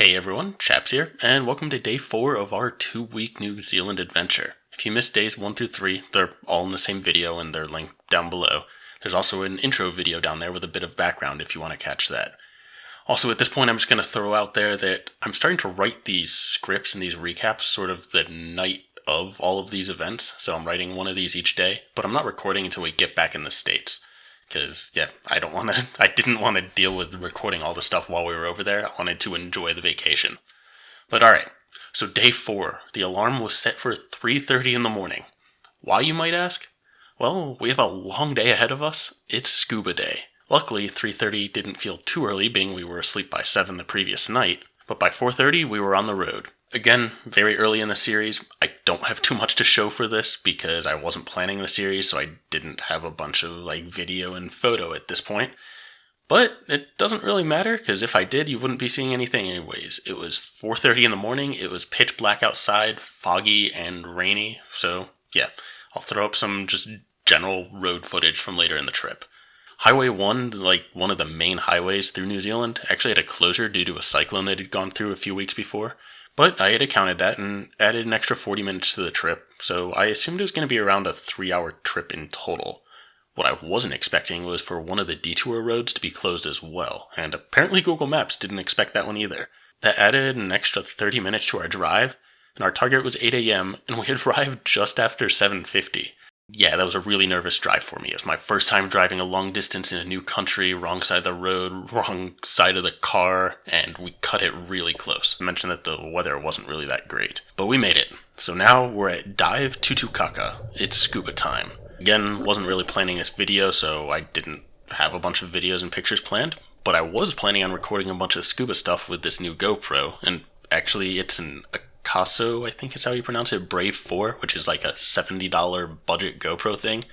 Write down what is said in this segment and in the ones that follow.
Hey everyone, Chaps here, and welcome to day 4 of our 2-week New Zealand adventure. If you missed days 1 through 3, they're all in the same video and they're linked down below. There's also an intro video down there with a bit of background if you want to catch that. Also, at this point, I'm just going to throw out there that I'm starting to write these scripts and these recaps sort of the night of all of these events, so I'm writing one of these each day, but I'm not recording until we get back in the States. Because, I didn't want to deal with recording all the stuff while we were over there. I wanted to enjoy the vacation. But alright, so day 4. The alarm was set for 3:30 in the morning. Why, you might ask? Well, we have a long day ahead of us. It's scuba day. Luckily, 3:30 didn't feel too early, being we were asleep by 7 the previous night. But by 4:30, we were on the road. Again, very early in the series. I don't have too much to show for this because I wasn't planning the series, so I didn't have a bunch of video and photo at this point. But it doesn't really matter, because if I did, you wouldn't be seeing anything anyways. It was 4:30 in the morning, it was pitch black outside, foggy and rainy, so I'll throw up some just general road footage from later in the trip. Highway 1, one of the main highways through New Zealand, actually had a closure due to a cyclone that had gone through a few weeks before. But I had accounted that and added an extra 40 minutes to the trip, so I assumed it was going to be around a 3-hour trip in total. What I wasn't expecting was for one of the detour roads to be closed as well, and apparently Google Maps didn't expect that one either. That added an extra 30 minutes to our drive, and our target was 8 a.m., and we had arrived just after 7:50. Yeah, that was a really nervous drive for me. It was my first time driving a long distance in a new country, wrong side of the road, wrong side of the car, and we cut it really close. I mentioned that the weather wasn't really that great, but we made it. So now we're at Dive Tutukaka. It's scuba time. Again, wasn't really planning this video, so I didn't have a bunch of videos and pictures planned, but I was planning on recording a bunch of scuba stuff with this new GoPro, and actually it's an Akaso, I think is how you pronounce it, Brave 4, which is like a $70 budget GoPro thing,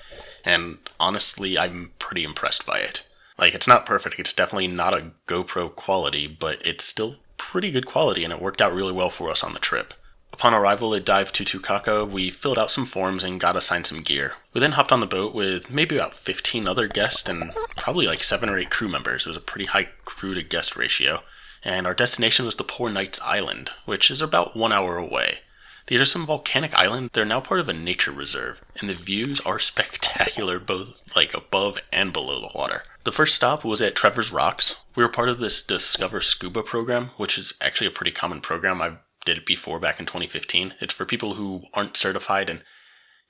and honestly, I'm pretty impressed by it. It's not perfect, it's definitely not a GoPro quality, but it's still pretty good quality, and it worked out really well for us on the trip. Upon arrival at Dive Tutukaka, we filled out some forms and got assigned some gear. We then hopped on the boat with maybe about 15 other guests and probably 7 or 8 crew members. It was a pretty high crew to guest ratio. And our destination was the Poor Knights Island, which is about 1 hour away. These are some volcanic islands. They're now part of a nature reserve, and the views are spectacular both above and below the water. The first stop was at Trevor's Rocks. We were part of this Discover Scuba program, which is actually a pretty common program. I did it before back in 2015. It's for people who aren't certified and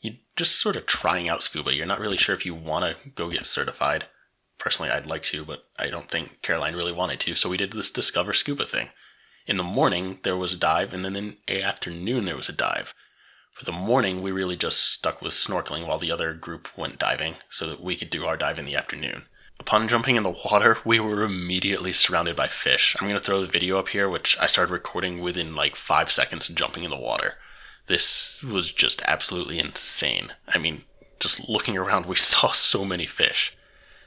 you're just sort of trying out scuba. You're not really sure if you want to go get certified. Personally, I'd like to, but I don't think Caroline really wanted to, so we did this Discover Scuba thing. In the morning, there was a dive, and then in the afternoon, there was a dive. For the morning, we really just stuck with snorkeling while the other group went diving, so that we could do our dive in the afternoon. Upon jumping in the water, we were immediately surrounded by fish. I'm going to throw the video up here, which I started recording within 5 seconds of jumping in the water. This was just absolutely insane. I mean, just looking around, we saw so many fish.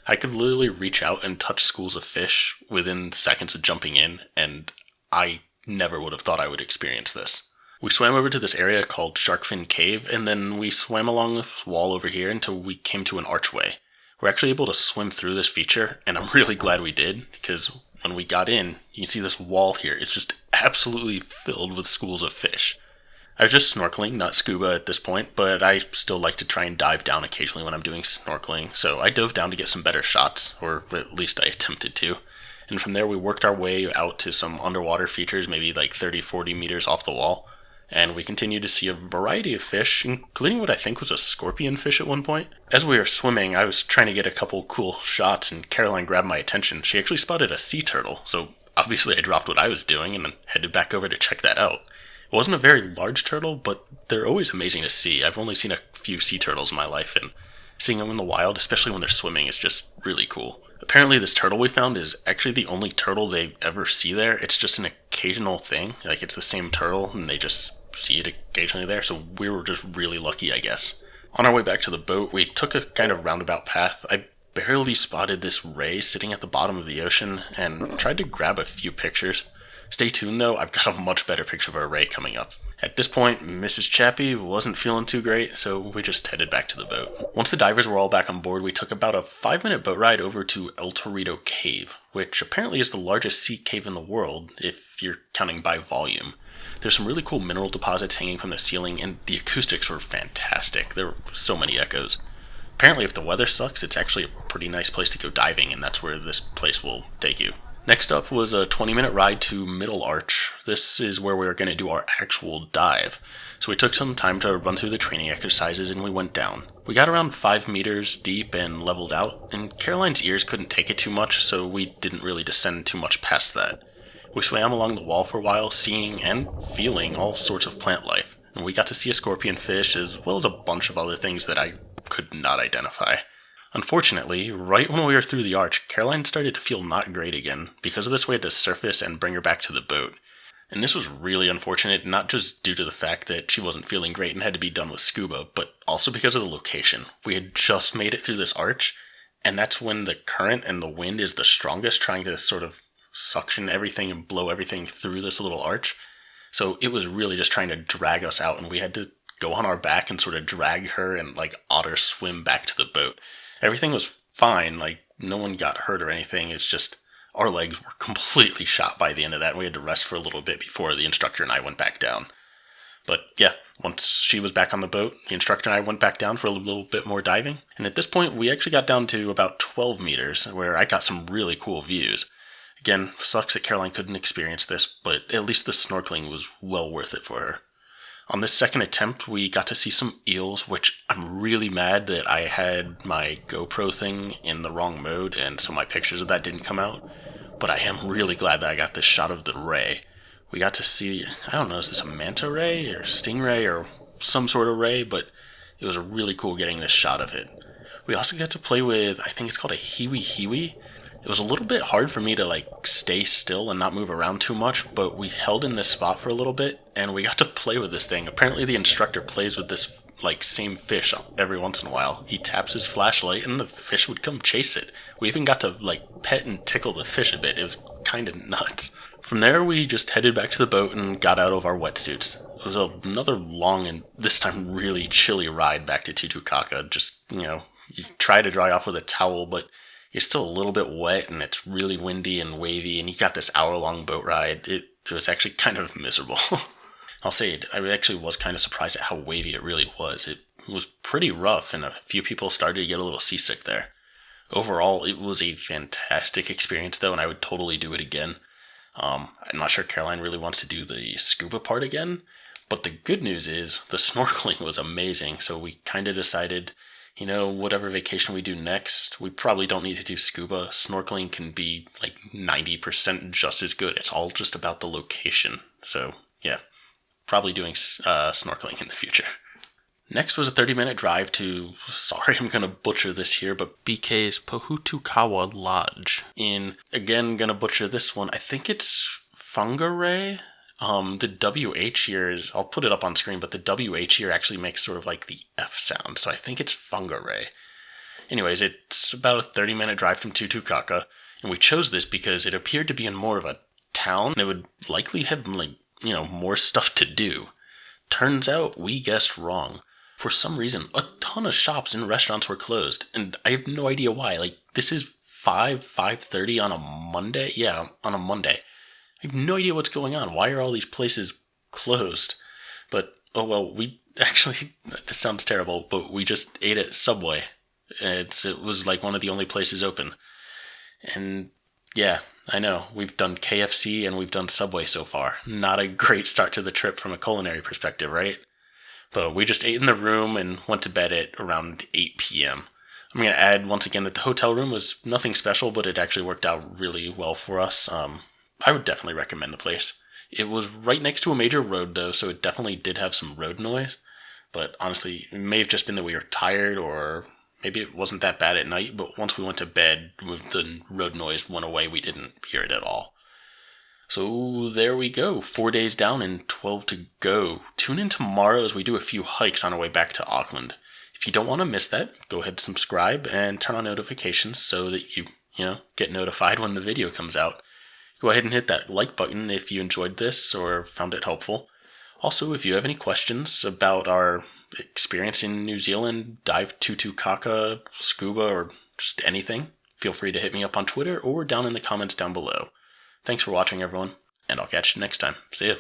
I could literally reach out and touch schools of fish within seconds of jumping in, and I never would have thought I would experience this. We swam over to this area called Sharkfin Cave, and then we swam along this wall over here until we came to an archway. We're actually able to swim through this feature, and I'm really glad we did, because when we got in, you can see this wall here. It's just absolutely filled with schools of fish. I was just snorkeling, not scuba at this point, but I still like to try and dive down occasionally when I'm doing snorkeling, so I dove down to get some better shots, or at least I attempted to. And from there we worked our way out to some underwater features, maybe 30-40 meters off the wall, and we continued to see a variety of fish, including what I think was a scorpion fish at one point. As we were swimming, I was trying to get a couple cool shots, and Caroline grabbed my attention. She actually spotted a sea turtle, so obviously I dropped what I was doing and then headed back over to check that out. It wasn't a very large turtle, but they're always amazing to see. I've only seen a few sea turtles in my life, and seeing them in the wild, especially when they're swimming, is just really cool. Apparently this turtle we found is actually the only turtle they ever see there. It's just an occasional thing. It's the same turtle, and they just see it occasionally there, so we were just really lucky, I guess. On our way back to the boat, we took a kind of roundabout path. I barely spotted this ray sitting at the bottom of the ocean, and tried to grab a few pictures. Stay tuned though, I've got a much better picture of our ray coming up. At this point, Mrs. Chappie wasn't feeling too great, so we just headed back to the boat. Once the divers were all back on board, we took about a 5-minute boat ride over to El Torito Cave, which apparently is the largest sea cave in the world, if you're counting by volume. There's some really cool mineral deposits hanging from the ceiling, and the acoustics were fantastic. There were so many echoes. Apparently, if the weather sucks, it's actually a pretty nice place to go diving, and that's where this place will take you. Next up was a 20-minute ride to Middle Arch. This is where we were going to do our actual dive. So we took some time to run through the training exercises, and we went down. We got around 5 meters deep and leveled out, and Caroline's ears couldn't take it too much, so we didn't really descend too much past that. We swam along the wall for a while, seeing and feeling all sorts of plant life, and we got to see a scorpion fish as well as a bunch of other things that I could not identify. Unfortunately, right when we were through the arch, Caroline started to feel not great again. Because of this, we had to surface and bring her back to the boat. And this was really unfortunate, not just due to the fact that she wasn't feeling great and had to be done with scuba, but also because of the location. We had just made it through this arch, and that's when the current and the wind is the strongest, trying to sort of suction everything and blow everything through this little arch. So it was really just trying to drag us out, and we had to go on our back and sort of drag her and like otter swim back to the boat. Everything was fine, like no one got hurt or anything. It's just our legs were completely shot by the end of that, and we had to rest for a little bit before the instructor and I went back down. But yeah, once she was back on the boat, the instructor and I went back down for a little bit more diving. And at this point, we actually got down to about 12 meters, where I got some really cool views. Again, sucks that Caroline couldn't experience this, but at least the snorkeling was well worth it for her. On this second attempt, we got to see some eels, which I'm really mad that I had my GoPro thing in the wrong mode, and so my pictures of that didn't come out. But I am really glad that I got this shot of the ray. We got to see, I don't know, is this a manta ray or stingray or some sort of ray, but it was really cool getting this shot of it. We also got to play with, I think it's called a hiwi. It was a little bit hard for me to stay still and not move around too much, but we held in this spot for a little bit, and we got to play with this thing. Apparently the instructor plays with this same fish every once in a while. He taps his flashlight and the fish would come chase it. We even got to pet and tickle the fish a bit. It was kind of nuts. From there we just headed back to the boat and got out of our wetsuits. It was another long and this time really chilly ride back to Tutukaka. Just, you try to dry off with a towel, but you're still a little bit wet and it's really windy and wavy, and you got this hour-long boat ride. It was actually kind of miserable. I'll say it, I actually was kind of surprised at how wavy it really was. It was pretty rough, and a few people started to get a little seasick there. Overall, it was a fantastic experience, though, and I would totally do it again. I'm not sure Caroline really wants to do the scuba part again, but the good news is the snorkeling was amazing, so we kind of decided, whatever vacation we do next, we probably don't need to do scuba. Snorkeling can be 90% just as good. It's all just about the location. So, yeah, probably doing snorkeling in the future. Next was a 30-minute drive to, sorry I'm going to butcher this here, but BK's Pohutukawa Lodge. Again, going to butcher this one, I think it's Whangarei. The WH here is, I'll put it up on screen, but the WH here actually makes sort of the F sound, so I think it's Whangarei. Anyways, it's about a 30-minute drive from Tutukaka, and we chose this because it appeared to be in more of a town, and it would likely have, more stuff to do. Turns out, we guessed wrong. For some reason, a ton of shops and restaurants were closed, and I have no idea why. This is 5:30 on a Monday? Yeah, on a Monday. I have no idea what's going on. Why are all these places closed? But, oh well, we actually, this sounds terrible, but we just ate at Subway. It was one of the only places open. And yeah, I know, we've done KFC and we've done Subway so far. Not a great start to the trip from a culinary perspective, right? But we just ate in the room and went to bed at around 8 p.m. I'm going to add once again that the hotel room was nothing special, but it actually worked out really well for us. I would definitely recommend the place. It was right next to a major road, though, so it definitely did have some road noise. But honestly, it may have just been that we were tired, or maybe it wasn't that bad at night, but once we went to bed, the road noise went away. We didn't hear it at all. So there we go, 4 days down and 12 to go. Tune in tomorrow as we do a few hikes on our way back to Auckland. If you don't want to miss that, go ahead and subscribe and turn on notifications so that you get notified when the video comes out. Go ahead and hit that like button if you enjoyed this or found it helpful. Also, if you have any questions about our experience in New Zealand, dive Tutukaka, scuba, or just anything, feel free to hit me up on Twitter or down in the comments down below. Thanks for watching, everyone, and I'll catch you next time. See ya.